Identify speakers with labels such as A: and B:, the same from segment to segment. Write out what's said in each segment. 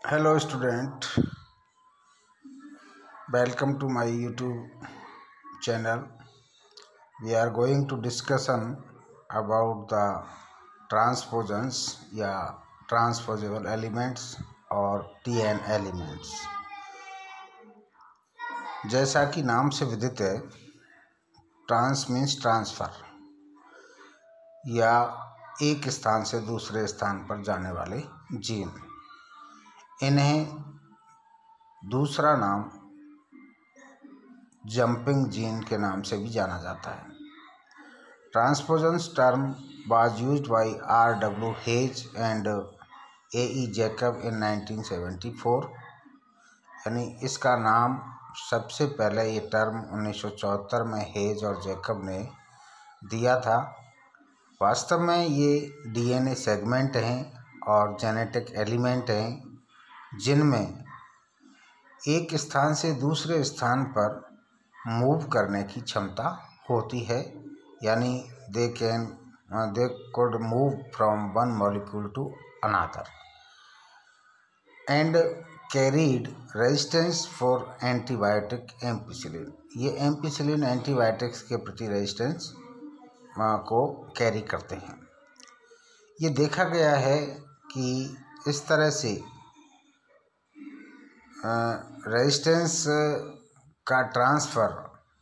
A: Hello student, welcome to my YouTube channel. We are going to discussion about the transposons या transposable elements और TN elements। जैसा कि नाम से विदित है, ट्रांस मीन्स ट्रांसफ़र या एक स्थान से दूसरे स्थान पर जाने वाले जीन। इन्हें दूसरा नाम जंपिंग जीन के नाम से भी जाना जाता है। Transposons term was used by R.W. Hedges and A.E. Jacob in 1974। यानी इसका नाम सबसे पहले ये टर्म 1974 में हेज और जैकब ने दिया था। वास्तव में ये DNA सेगमेंट हैं और जेनेटिक एलिमेंट हैं जिनमें एक स्थान से दूसरे स्थान पर मूव करने की क्षमता होती है। यानी they could move from one molecule to another and carried resistance for antibiotic ampicillin. ये एम्पिसिलिन एंटीबायोटिक्स के प्रति रेजिस्टेंस को कैरी करते हैं। ये देखा गया है कि इस तरह से रेजिस्टेंस का ट्रांसफ़र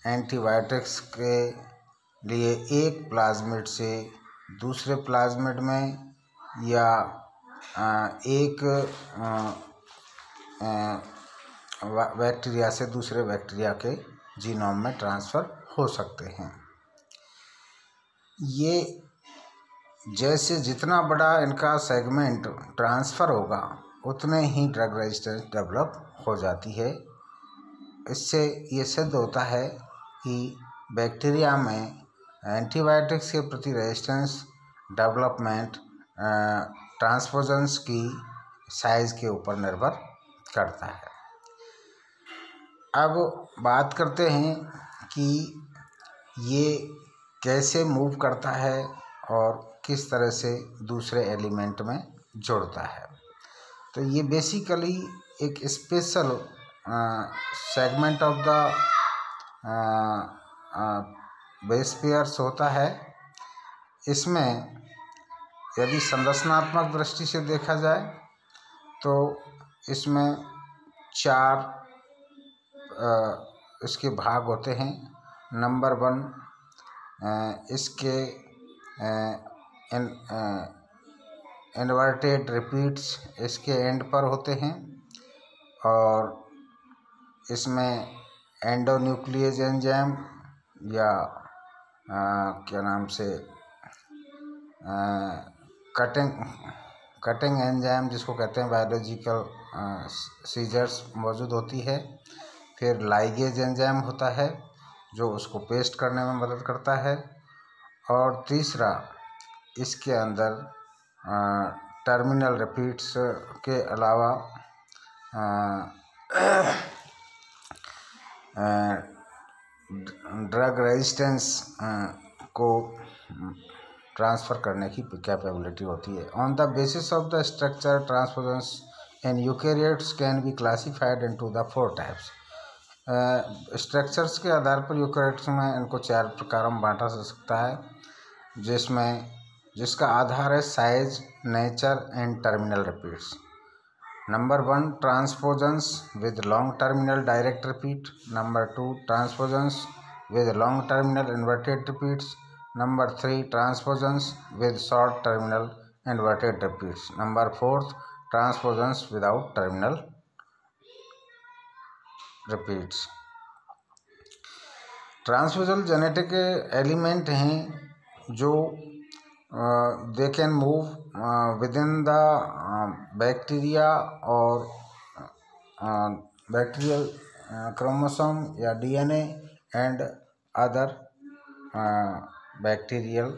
A: एंटीबायोटिक्स के लिए एक प्लाज्मिड से दूसरे प्लाज्मिड में या एक बैक्टीरिया से दूसरे बैक्टीरिया के जीनोम में ट्रांसफ़र हो सकते हैं। ये जैसे जितना बड़ा इनका सेगमेंट ट्रांसफ़र होगा उतने ही ड्रग रेजिस्टेंस डेवलप हो जाती है। इससे ये सिद्ध होता है कि बैक्टीरिया में एंटीबायोटिक्स के प्रति रेजिस्टेंस डेवलपमेंट ट्रांसपोजन्स की साइज़ के ऊपर निर्भर करता है। अब बात करते हैं कि ये कैसे मूव करता है और किस तरह से दूसरे एलिमेंट में जुड़ता है। तो ये बेसिकली एक special segment of the base pairs होता है। इसमें यदि संरचनात्मक दृष्टि से देखा जाए तो इसमें चार इसके भाग होते हैं। नंबर 1 इसके इन्वर्टेड रिपीट्स इसके एंड पर होते हैं और इसमें एंडोन्यूक्लियस एंजाइम या क्या नाम से कटिंग एंजाइम जिसको कहते हैं बायोलॉजिकल सीजर्स मौजूद होती है। फिर लाइगेज एंजाइम होता है जो उसको पेस्ट करने में मदद करता है। और तीसरा इसके अंदर टर्मिनल रिपीट्स के अलावा ड्रग रेजिस्टेंस को ट्रांसफ़र करने की कैपेबिलिटी होती है। On the basis of the structure transposons in eukaryotes can be classified into the 4 types. Structures के आधार पर यूकैरियोट्स में इनको 4 प्रकारों में बांटा जा सकता है, जिसका आधार है size, nature and terminal repeats. Number 1 transposons with long terminal direct repeat. Number 2 transposons with long terminal inverted repeats. Number 3 transposons with short terminal inverted repeats. Number 4 transposons without terminal repeats. Transposal genetic element हैं जो they can move with in the bacteria और bacterial chromosome या DNA and other bacterial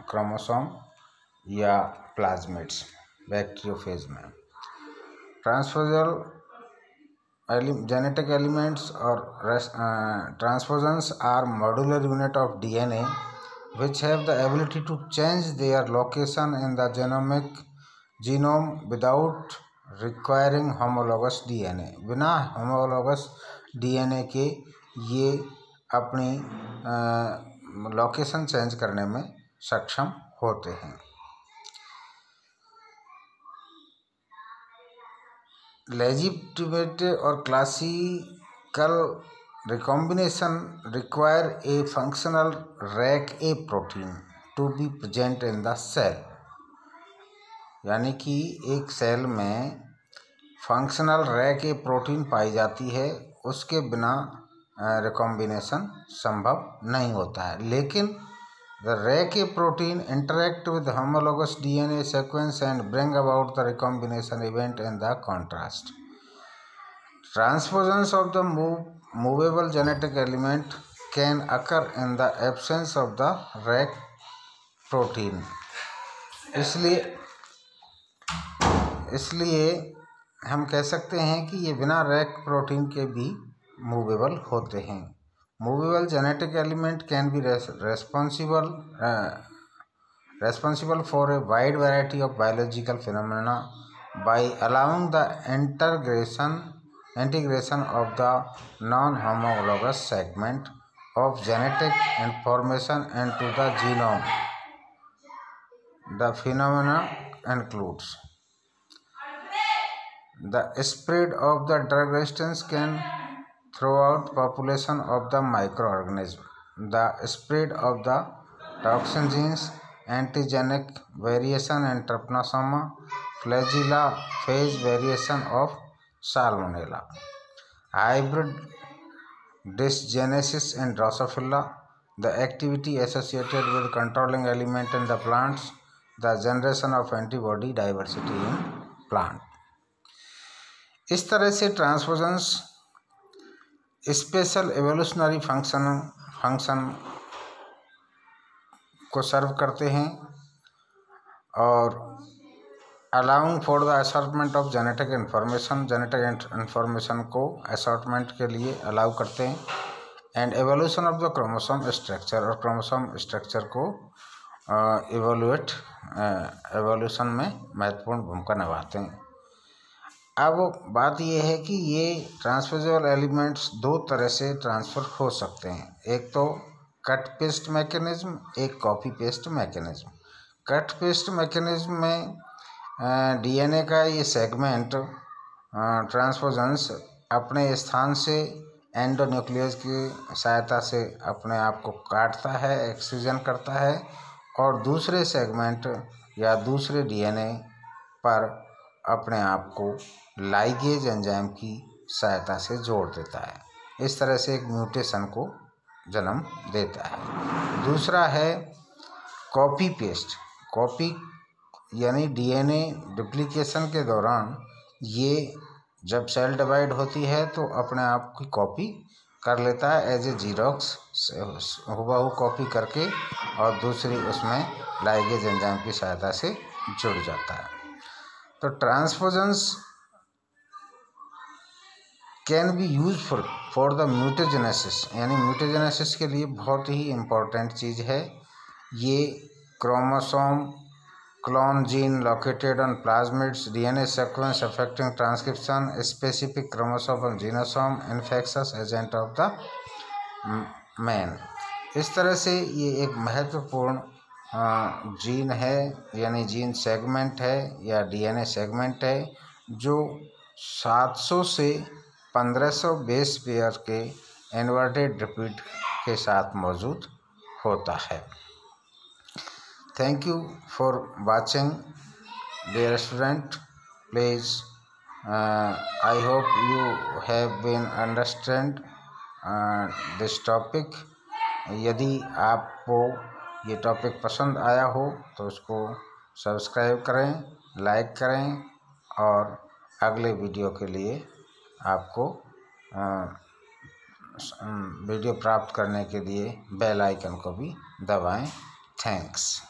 A: chromosome या plasmids bacteriophage में। Transposal genetic elements or transposons are modular unit of DNA which have the ability to change their location in the genome without requiring homologous DNA, बिना homologous DNA के ये अपनी location change करने में सक्षम होते हैं। लेजिटिमेट और classical recombination require a functional RecA protein to be present in the cell, यानी कि एक सेल में फंक्शनल रैक ए प्रोटीन पाई जाती है, उसके बिना रिकॉम्बिनेशन संभव नहीं होता है। लेकिन the rake protein interact with homologous DNA sequence and bring about the recombination event in the contrast. Transposons of the movable genetic element can occur in the absence of the rake protein. इसलिए हम कह सकते हैं कि ये बिना rack protein के भी मूवेबल होते हैं। Movable genetic element can be responsible for a wide variety of biological phenomena by allowing the integration of the non-homologous segment of genetic information into the genome. The phenomena includes the spread of the drug resistance can throughout population of the microorganism, the spread of the toxin genes, antigenic variation in trypanosoma, flagella phase variation of salmonella, hybrid dysgenesis in Drosophila, the activity associated with controlling element in the plants, the generation of antibody diversity in plant. इस तरह से ट्रांसपोजन्स special evolutionary function को सर्व करते हैं और allowing for the assortment of genetic information को assortment के लिए अलाउ करते हैं and evolution of the chromosome structure, और क्रोमोसोम स्ट्रक्चर को एवोल्यूशन में महत्वपूर्ण भूमिका निभाते हैं। अब बात यह है कि ये ट्रांसपोजेबल एलिमेंट्स दो तरह से ट्रांसफ़र हो सकते हैं, एक तो कट पेस्ट मैकेनिज्म, एक copy paste mechanism. Cut paste mechanism में डीएनए का ये सेगमेंट ट्रांसपोजन्स अपने स्थान से एंडोन्यूक्लियस की सहायता से अपने आप को काटता है, एक्सट्रूजन करता है और दूसरे सेगमेंट या दूसरे डीएनए पर अपने आप को लाइगेज एंजाइम की सहायता से जोड़ देता है। इस तरह से एक म्यूटेशन को जन्म देता है। दूसरा है कॉपी पेस्ट। कॉपी यानी डीएनए डुप्लीकेशन के दौरान ये जब सेल डिवाइड होती है तो अपने आप की कॉपी कर लेता है, एज ए जीरोक्स हुबहू कॉपी करके और दूसरी उसमें लाइगेज एंजाइम की सहायता से जुड़ जाता है। तो transposons can be useful for the mutagenesis, यानी म्यूटेजेनेसिस के लिए बहुत ही इम्पोर्टेंट चीज़ है। ये chromosome clone gene located on plasmids, DNA sequence affecting transcription, specific chromosome और genosome, infectious agent of the man. इस तरह से ये एक महत्वपूर्ण जीन है, यानी जीन सेगमेंट है या डीएनए सेगमेंट है जो 700 से 1500 बेस पेयर के इन्वर्टेड रिपीट के साथ मौजूद होता है। Thank you for watching, dear student. Please, I hope you have been understand this topic. यदि आपको ये टॉपिक पसंद आया हो तो उसको सब्सक्राइब करें, लाइक करें और अगले वीडियो के लिए आपको वीडियो प्राप्त करने के लिए बेल आइकन को भी दबाएं। थैंक्स।